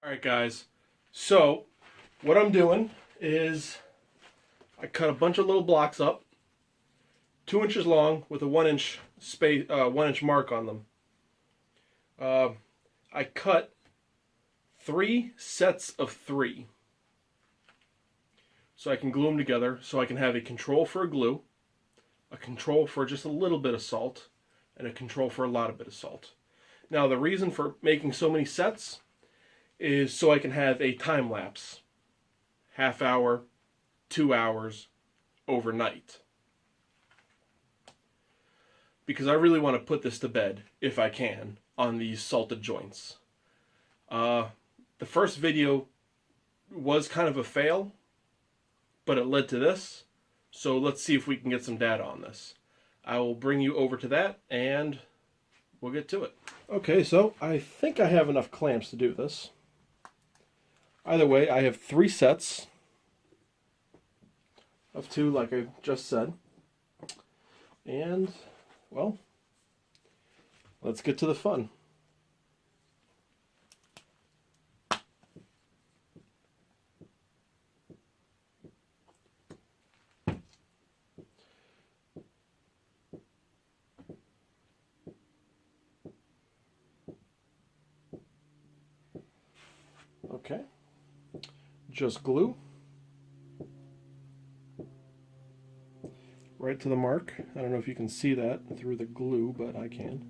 Alright guys, so what I'm doing is I cut a bunch of little blocks up, 2 inches long with a 1 inch space, 1 inch mark on them. I cut 3 sets of 3 so I can glue them together, so I can have a control for a glue, a control for just a little bit of salt, and a control for a lot of bit of salt. Now the reason for making so many sets is so I can have a time lapse, half hour, 2 hours, overnight. Because I really want to put this to bed, if I can, on these salted joints. The first video was kind of a fail, but it led to this, so let's see if we can get some data on this. I will bring you over to that, and we'll get to it. Okay, so I think I have enough clamps to do this. Either way, I have 3 sets of 2, like I just said. And, well, let's get to the fun. Okay. Just glue right to the mark. I don't know if you can see that through the glue, but I can.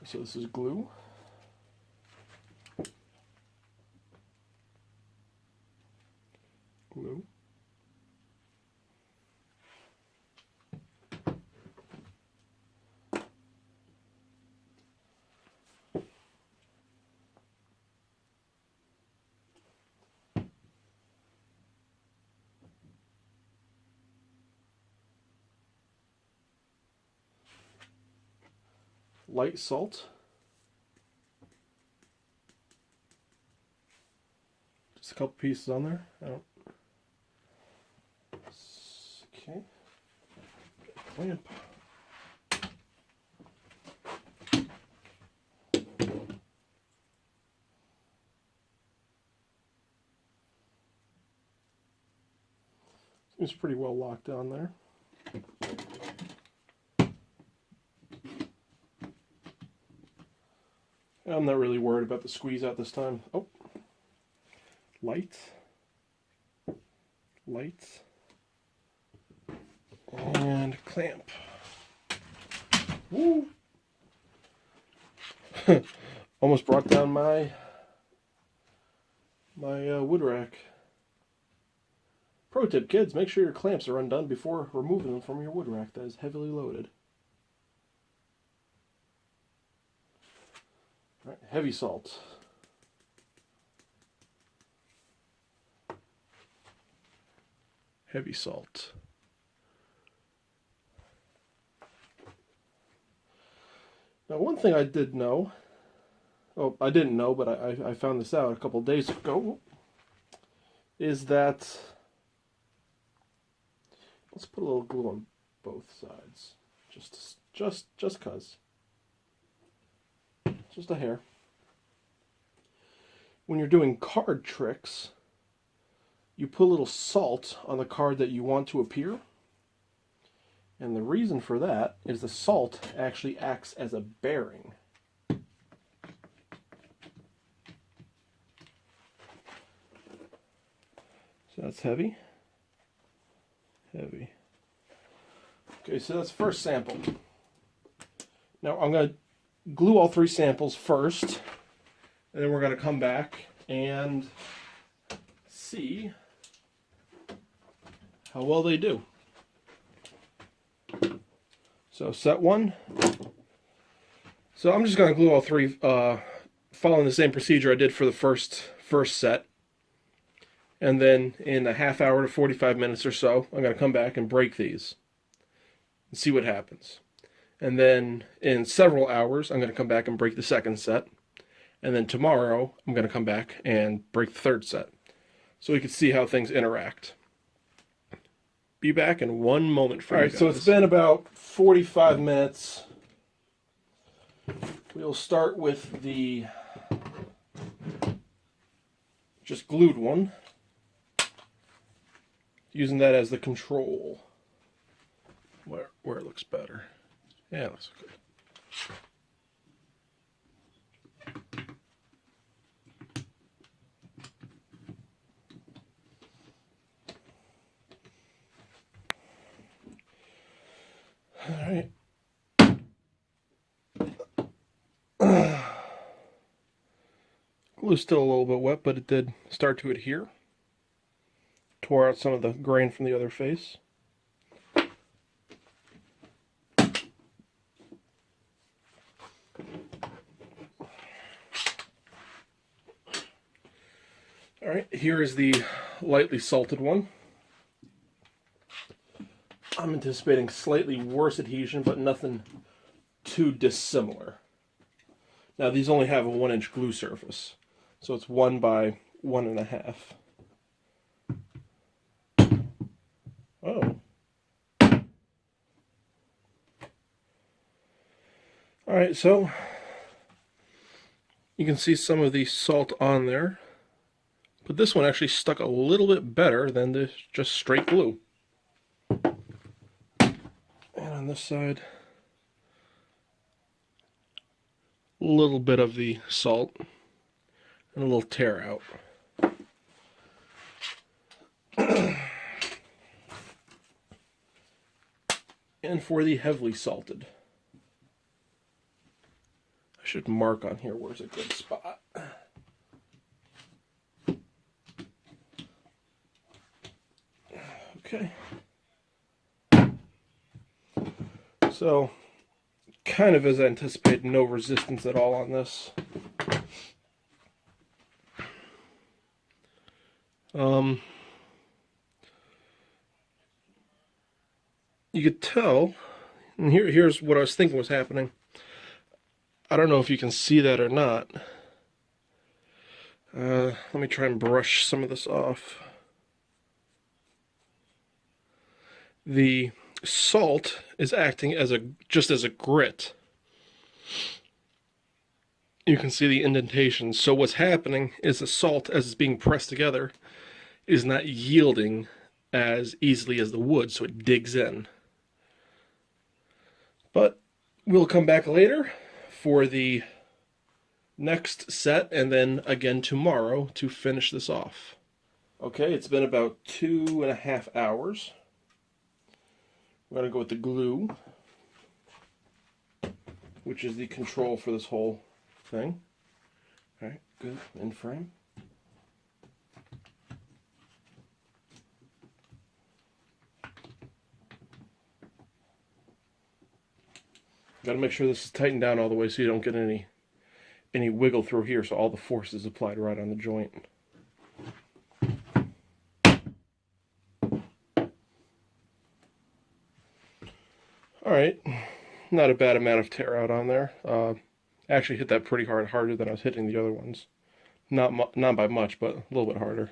So this is glue. Glue. Light salt. Just a couple pieces on there. Okay. Clamp. Seems pretty well locked down there. I'm not really worried about the squeeze out this time. Oh, light, light, and clamp. Woo! Almost brought down my wood rack. Pro tip, kids, make sure your clamps are undone before removing them from your wood rack that is heavily loaded. All right, heavy salt. Heavy salt. Now, one thing I did know, I didn't know, but I found this out a couple days ago, is that, let's put a little glue on both sides, just 'cause. Just a hair. When you're doing card tricks, you put a little salt on the card that you want to appear. And the reason for that is the salt actually acts as a bearing. So that's heavy. Heavy. Okay, so that's the first sample. Now I'm going to glue all 3 samples first, and then we're going to come back and see how well they do. So set 1. So I'm just going to glue all 3 following the same procedure I did for the first set. And then in a half hour to 45 minutes or so, I'm going to come back and break these and see what happens. And then in several hours, I'm going to come back and break the second set. And then tomorrow, I'm going to come back and break the third set. So we can see how things interact. be back in one moment for you guys. All right, so it's been about 45 minutes. We'll start with the just glued one, using that as the control. Where it looks better. Yeah, it looks good. All right. Glue's still a little bit wet, but it did start to adhere. Tore out some of the grain from the other face. All right, here is the lightly salted one. I'm anticipating slightly worse adhesion, but nothing too dissimilar. Now, these only have a 1-inch glue surface, so it's 1 by 1.5. Oh. All right, so you can see some of the salt on there, but this one actually stuck a little bit better than the just straight glue. And on this side, a little bit of the salt and a little tear out. And for the heavily salted, I should mark on here where's a good spot. Okay. So, kind of as I anticipated, no resistance at all on this. You could tell, and here's what I was thinking was happening. I don't know if you can see that or not. Let me try and brush some of this off. The salt is acting as just as a grit. You can see the indentations. So what's happening is the salt, as it's being pressed together, is not yielding as easily as the wood, so it digs in. But we'll come back later for the next set, and then again tomorrow to finish this off. Okay, it's been about 2.5 hours. We're going to go with the glue, which is the control for this whole thing. All right, good, in frame. Got to make sure this is tightened down all the way so you don't get any wiggle through here, so all the force is applied right on the joint. All right, not a bad amount of tear out on there. Actually hit that pretty hard, harder than I was hitting the other ones. Not by much, but a little bit harder.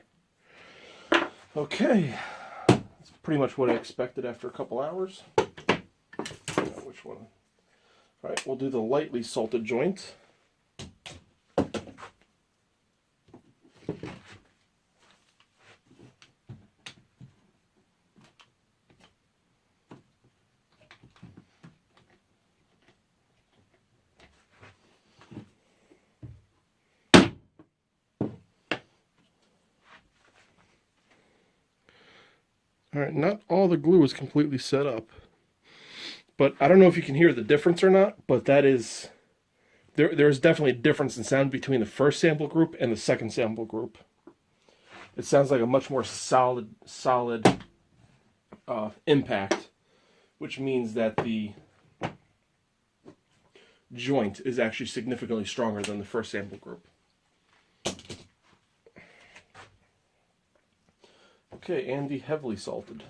Okay, that's pretty much what I expected after a couple hours. Which one? All right, we'll do the lightly salted joint. All right, not all the glue is completely set up, but I don't know if you can hear the difference or not, but that is, there's definitely a difference in sound between the first sample group and the second sample group. It sounds like a much more solid impact, which means that the joint is actually significantly stronger than the first sample group. Okay, and the heavily salted.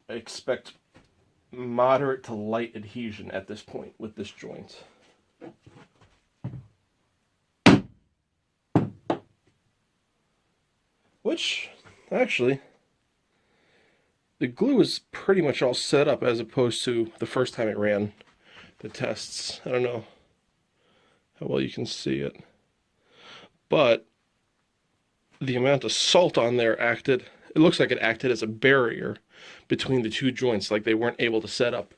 I expect moderate to light adhesion at this point with this joint. Actually, the glue is pretty much all set up as opposed to the first time it ran the tests. I don't know how well you can see it, but the amount of salt on there acted, it looks like it acted as a barrier between the two joints, like they weren't able to set up,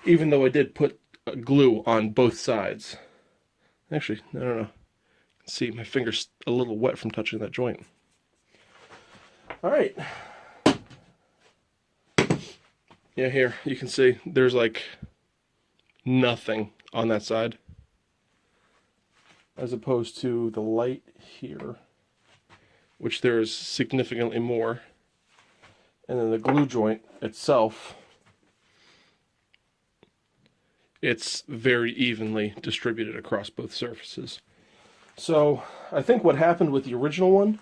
even though I did put glue on both sides. Actually, I don't know. See, my finger's a little wet from touching that joint. All right. Yeah, here you can see there's like nothing on that side, as opposed to the light here, which there is significantly more. And then the glue joint itself, it's very evenly distributed across both surfaces. So I think what happened with the original one,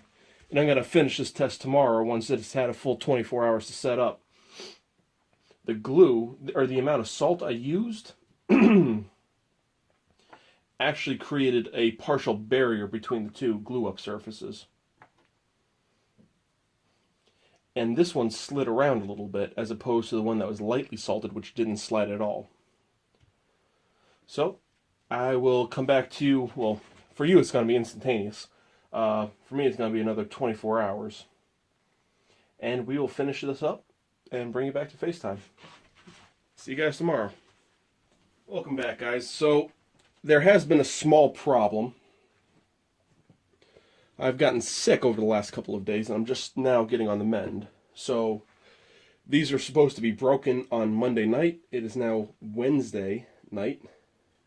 and I'm going to finish this test tomorrow once it's had a full 24 hours to set up, the glue, or the amount of salt I used, actually created a partial barrier between the two glue-up surfaces. And this one slid around a little bit, as opposed to the one that was lightly salted, which didn't slide at all. So, I will come back to you. Well, for you it's going to be instantaneous. For me it's going to be another 24 hours. And we will finish this up and bring it back to FaceTime. See you guys tomorrow. Welcome back, guys. So, there has been a small problem. I've gotten sick over the last couple of days, and I'm just now getting on the mend. So, these are supposed to be broken on Monday night. It is now Wednesday night.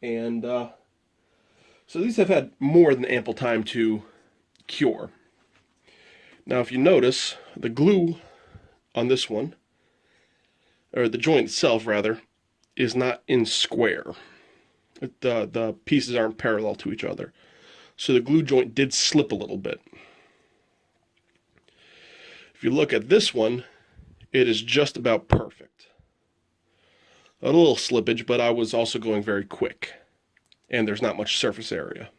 And, so these have had more than ample time to cure. Now, if you notice, the glue on this one, or the joint itself, rather, is not in square. The pieces aren't parallel to each other. So the glue joint did slip a little bit. If you look at this one, it is just about perfect. A little slippage, but I was also going very quick. And there's not much surface area.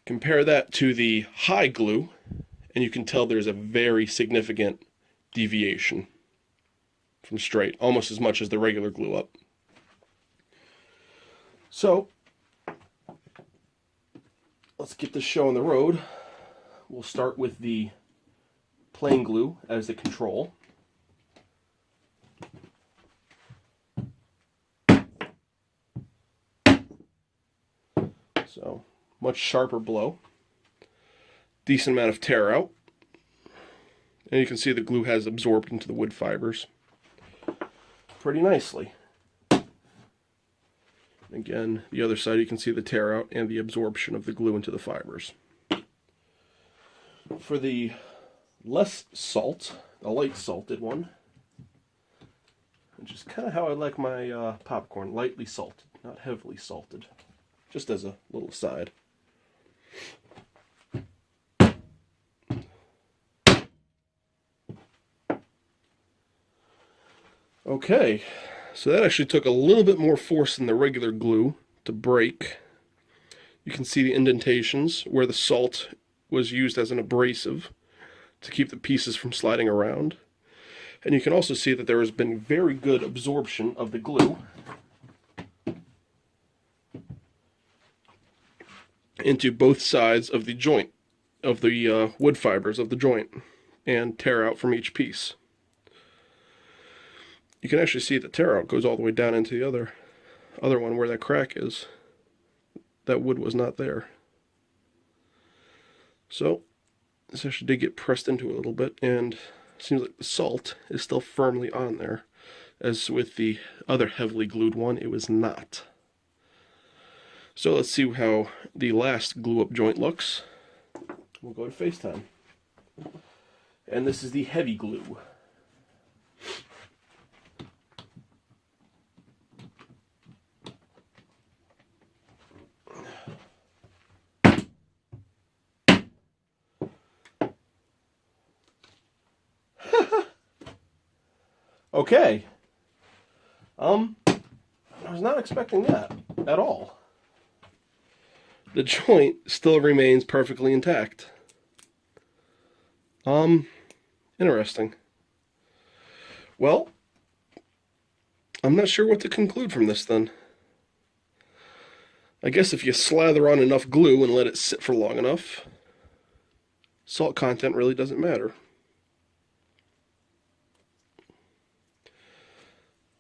Compare that to the high glue, and you can tell there's a very significant deviation from straight, almost as much as the regular glue up. So, let's get this show on the road. We'll start with the plain glue as the control. So, much sharper blow. Decent amount of tear out. And you can see the glue has absorbed into the wood fibers pretty nicely. Again, the other side you can see the tear out and the absorption of the glue into the fibers. For the less salt, a light salted one, which is kind of how I like my popcorn, lightly salted, not heavily salted, just as a little aside. Okay, so that actually took a little bit more force than the regular glue to break. You can see the indentations where the salt was used as an abrasive to keep the pieces from sliding around. And you can also see that there has been very good absorption of the glue into both sides of the joint, of the wood fibers of the joint, and tear out from each piece. You can actually see the tear out goes all the way down into the other one where that crack is. That wood was not there. So, this actually did get pressed into a little bit, and it seems like the salt is still firmly on there. As with the other heavily glued one, it was not. So let's see how the last glue-up joint looks. We'll go to FaceTime. And this is the heavy glue. Okay. I was not expecting that at all. The joint still remains perfectly intact. Interesting. Well, I'm not sure what to conclude from this then. I guess if you slather on enough glue and let it sit for long enough, salt content really doesn't matter.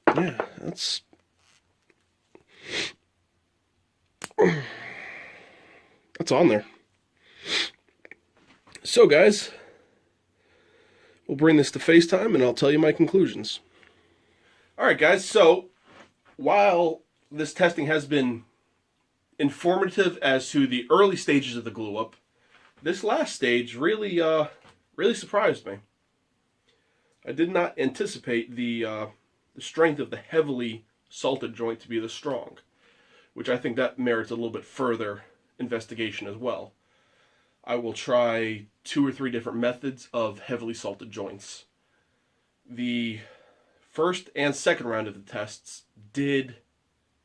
Yeah, that's on there. So guys, we'll bring this to FaceTime and I'll tell you my conclusions. Alright guys, so while this testing has been informative as to the early stages of the glue up, this last stage really surprised me. I did not anticipate the strength of the heavily salted joint to be this strong, which I think that merits a little bit further investigation as well. I will try 2 or 3 different methods of heavily salted joints. The first and second round of the tests did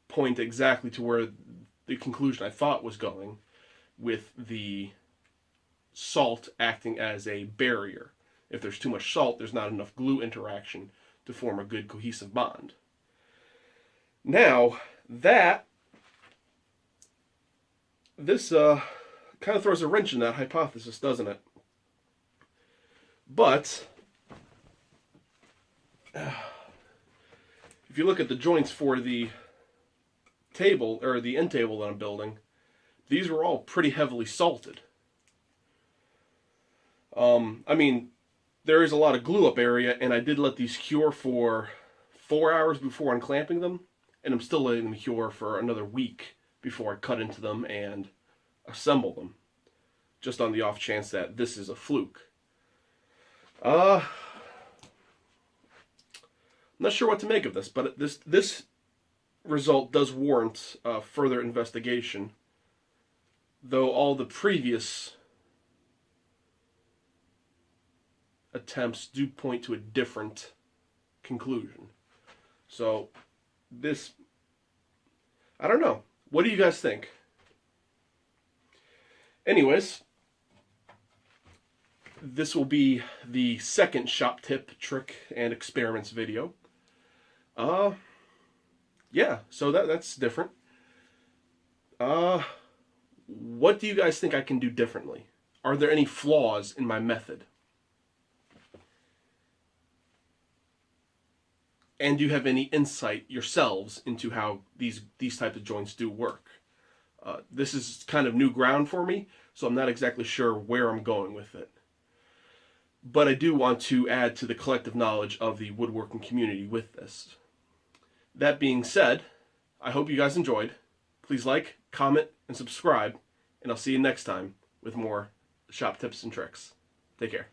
point exactly to where the conclusion I thought was going, with the salt acting as a barrier. If there's too much salt, there's not enough glue interaction to form a good cohesive bond. Now, this kind of throws a wrench in that hypothesis, doesn't it? But if you look at the joints for the table, or the end table that I'm building, these were all pretty heavily salted. I mean, there is a lot of glue up area, and I did let these cure for 4 hours before unclamping them, and I'm still letting them cure for another week before I cut into them and assemble them, just on the off chance that this is a fluke. I'm not sure what to make of this, but this result does warrant further investigation, though all the previous attempts do point to a different conclusion. So this, I don't know. What do you guys think? Anyways, this will be the second shop tip, trick, and experiments video. Yeah, so that's different. What do you guys think I can do differently? Are there any flaws in my method? And do you have any insight yourselves into how these types of joints do work? This is kind of new ground for me, so I'm not exactly sure where I'm going with it. But I do want to add to the collective knowledge of the woodworking community with this. That being said, I hope you guys enjoyed. Please like, comment, and subscribe, and I'll see you next time with more shop tips and tricks. Take care.